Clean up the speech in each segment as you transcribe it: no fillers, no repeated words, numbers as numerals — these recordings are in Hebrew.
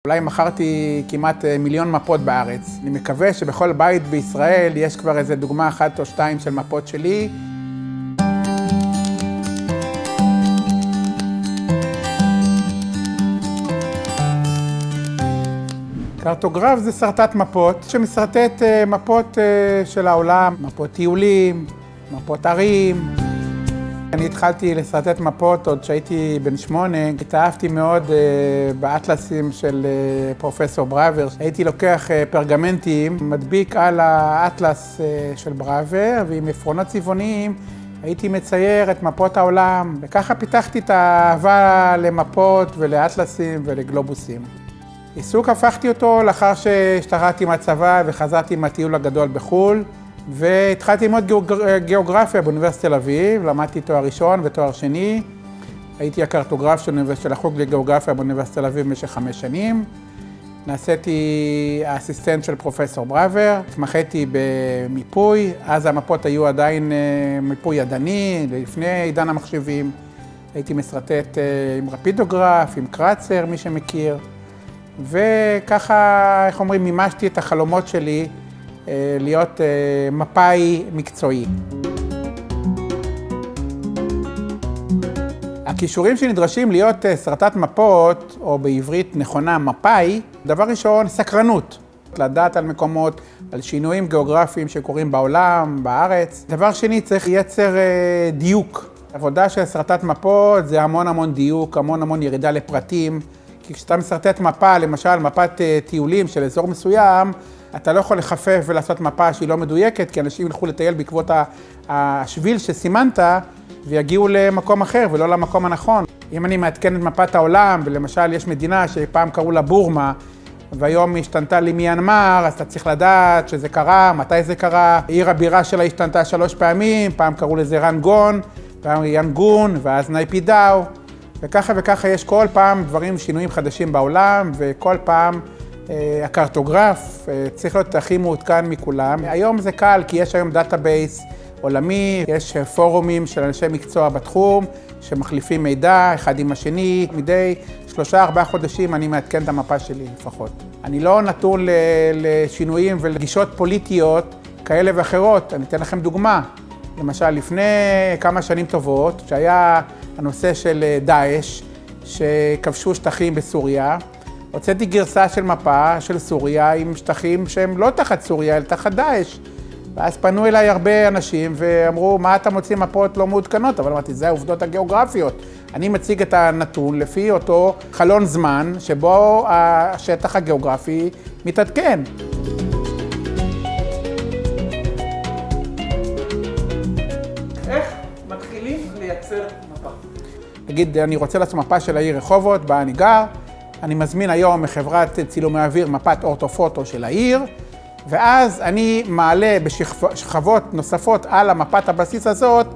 אולי מכרתי כמעט 1,000,000 מפות בארץ. אני מקווה שבכל בית בישראל יש כבר איזה דוגמה אחת או שתיים של מפות שלי. קרטוגרף זה סרטט מפות שמסרטט מפות של העולם, מפות טיולים, מפות ערים. אני התחלתי לסרטט מפות עוד שהייתי בן 8, התאהבתי מאוד באטלסים של פרופסור בראבר. הייתי לוקח פרגמנטים, מדביק על האטלס של בראבר, ועם עפרונות צבעוניים הייתי מצייר את מפות העולם, וככה פיתחתי את האהבה למפות ולאטלסים ולגלובוסים. עיסוק הפכתי אותו לאחר שהשתחררתי מהצבא וחזרתי מהטיול הגדול בחו"ל, והתחלתי ללמוד גיאוגרפיה באוניברסיטת תל אביב, למדתי תואר ראשון ותואר שני. הייתי הקרטוגרף של החוג לגיאוגרפיה באוניברסיטת תל אביב במשך 5 שנים. נעשיתי האסיסטנט של פרופסור בראבר, התמחיתי במיפוי, אז המפות היו עדיין מיפוי ידני, לפני עידן המחשבים. הייתי מסרטט עם רפידוגרף, עם קרצר, מי שמכיר. וככה, איך אומרים, מימשתי את החלומות שלי להיות מפאי מקצועי. הכישורים שנדרשים להיות סרטט מפות, או בעברית נכונה מפאי, דבר ראשון, סקרנות. לדעת על מקומות, על שינויים גיאוגרפיים שקורים בעולם, בארץ. דבר שני, צריך לייצר דיוק. עבודה של סרטט מפות זה המון דיוק, המון ירידה לפרטים. כי כשאתה מסרטט מפה, למשל מפת טיולים של אזור מסוים, אתה לא יכול לחפף ולעשות מפה שהיא לא מדויקת, כי אנשים ילכו לטייל בעקבות השביל שסימנת, ויגיעו למקום אחר ולא למקום הנכון. אם אני מעדכן את מפת העולם, ולמשל יש מדינה שפעם קראו לה בורמה, והיום היא השתנתה למיינמר, אז אתה צריך לדעת שזה קרה, מתי זה קרה. עיר הבירה שלה השתנתה 3 פעמים, פעם קראו לזה רנגון, פעם ינגון, ואז נייפידאו. וככה יש כל פעם שינויים חדשים בעולם, וכל פעם הקרטוגרף צריך להיות הכי מעודכן מכולם. היום זה קל, כי יש היום דאטאבייס עולמי, יש פורומים של אנשי מקצוע בתחום, שמחליפים מידע אחד עם השני. מדי 3-4 חודשים אני מעדכן את המפה שלי לפחות. אני לא נתון לשינויים ולגישות פוליטיות כאלה ואחרות. אני אתן לכם דוגמה. למשל, לפני כמה שנים טובות, שהיה הנושא של דאעש, שכבשו שטחים בסוריה, הוצאתי גרסה של מפה של סוריה עם שטחים שהם לא תחת סוריה, אלא תחת דאעש. ואז פנו אליי הרבה אנשים ואמרו, מה אתה מוציא מפות לא מעודכנות? אבל אמרתי, זה העובדות הגיאוגרפיות. אני מציג את הנתון לפי אותו חלון זמן שבו השטח הגיאוגרפי מתעדכן. איך מתחילים לייצר מפה? נגיד, אני רוצה לעשות מפה של העיר רחובות, בה אני גר. אני מזמין היום מחברת צילומי אוויר מפת אורטופוטו של העיר, ואז אני מעלה בשכבות נוספות על המפת הבסיס הזאת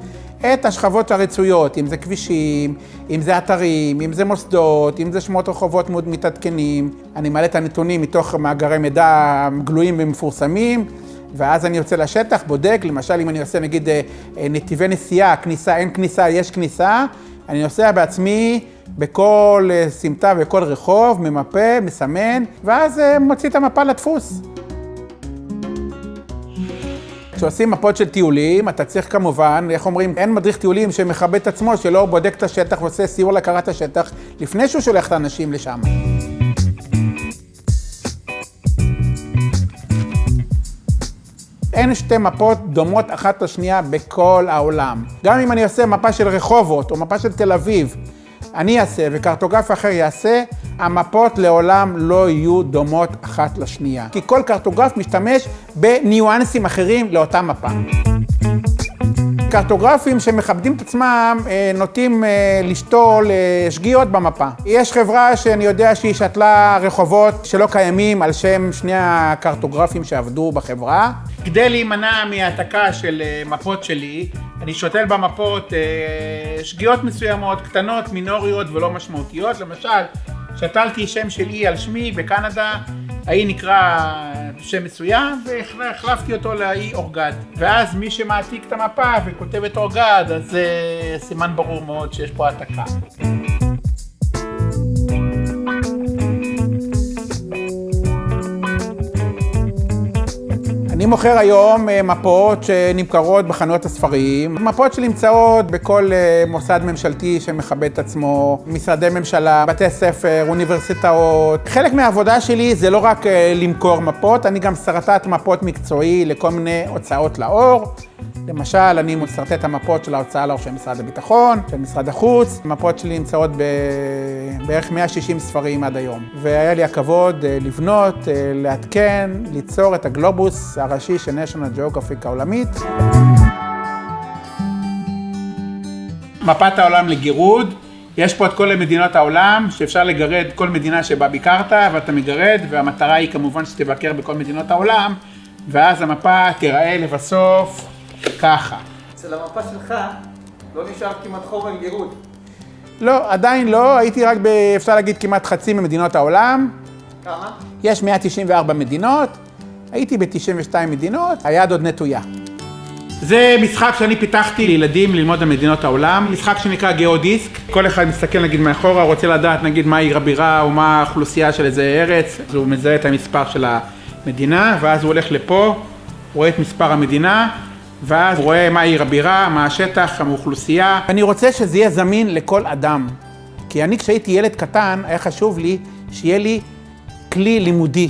את השכבות הרצויות, אם זה כבישים, אם זה אתרים, אם זה מוסדות, אם זה שמות רחובות מאוד מתעדכנים. אני מעלה את הנתונים מתוך מאגרי מידע גלויים ומפורסמים, ואז אני יוצא לשטח, בודק, למשל אם אני עושה נגיד נתיבי נסיעה, כניסה, אין כניסה, יש כניסה, אני נוסע בעצמי בכל סמטה ובכל רחוב, ממפה, מסמן, ואז מוציא את המפה לדפוס. כשעושים מפות של טיולים, אתה צריך כמובן, איך אומרים, אין מדריך טיולים שמכבד את עצמו, שלא בודק את השטח ועושה סיור להכרת השטח, לפני שהוא שולח את האנשים לשם. אין 2 מפות דומות אחת לשנייה בכל העולם. גם אם אני עושה מפה של רחובות או מפה של תל אביב, אני אעשה וקרטוגרף אחר יעשה, המפות לעולם לא יהיו דומות אחת לשנייה. כי כל קרטוגרף משתמש בניואנסים אחרים לאותה מפה. קרטוגרפים שמכבדים את עצמם נוטים לשתול שגיאות במפה. יש חברה שאני יודע שהיא שתלה רחובות שלא קיימים על שם 2 הקרטוגרפים שעבדו בחברה. כדי להימנע מהעתקה של מפות שלי, אני שותל במפות שגיאות מסוימות, קטנות, מינוריות ולא משמעותיות. למשל, שתלתי שם של אי על שמי בקנדה, האי נקרא שם מסוים, והחלפתי אותו לאי אורגד. ואז מי שמעתיק את המפה וכותב את אורגד, אז זה סימן ברור מאוד שיש פה העתקה. אני מוכר היום מפות שנמכרות בחנויות הספרים, מפות שנמצאות בכל מוסד ממשלתי שמכבד את עצמו, משרדי ממשלה, בתי ספר, אוניברסיטאות. חלק מהעבודה שלי זה לא רק למכור מפות, אני גם סרטט מפות מקצועי לכל מיני הוצאות לאור. למשל, אני מסרטט המפות של ההוצאה לאור של משרד הביטחון, של משרד החוץ. המפות שלי נמצאות בערך 160 ספרים עד היום. והיה לי הכבוד לבנות, לעדכן, ליצור את הגלובוס הראשי של National Geographic העולמית. מפת העולם לגירוד. יש פה את כל מדינות העולם, שאפשר לגרד כל מדינה שבה ביקרת, ואתה מגרד, והמטרה היא כמובן שתבקר בכל מדינות העולם, ואז המפה תיראה לבסוף ככה. אצל המפה שלך לא נשאר כמעט חומר גירוד. לא, עדיין לא, הייתי רק אפשר להגיד כמעט חצי ממדינות העולם. כמה? יש 194 מדינות, הייתי ב-92 מדינות, היד עוד נטויה. זה משחק שאני פיתחתי לילדים ללמוד על מדינות העולם, משחק שנקרא גיאודיסק. כל אחד מסתכל נגיד מאחורה, רוצה לדעת נגיד מה עיר הבירה או מה האוכלוסייה של איזה ארץ, אז הוא מזהה את המספר של המדינה, ואז הוא הולך לפה, רואה את מספר המדינה, ואז הוא רואה מה עיר הבירה, מה השטח, מה האוכלוסייה. אני רוצה שזה יהיה זמין לכל אדם, כי אני כשהייתי ילד קטן, היה חשוב לי שיהיה לי כלי לימודי,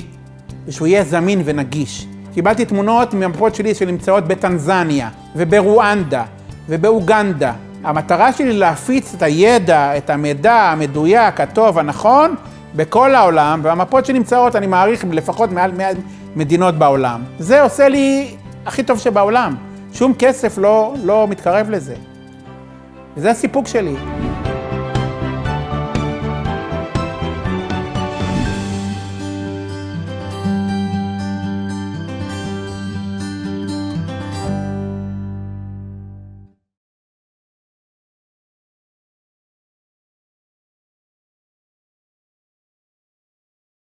ושהוא יהיה זמין ונגיש. קיבלתי תמונות מהמפות שלי שנמצאות בטנזניה, וברואנדה, ובאוגנדה. המטרה שלי להפיץ את הידע, את המידע המדויק, הטוב, הנכון, בכל העולם, והמפות שנמצאות, אני מעריך לפחות מעל 100 מדינות בעולם. זה עושה לי הכי טוב שבעולם. שום כסף לא מתקרב לזה. וזה הסיפוק שלי.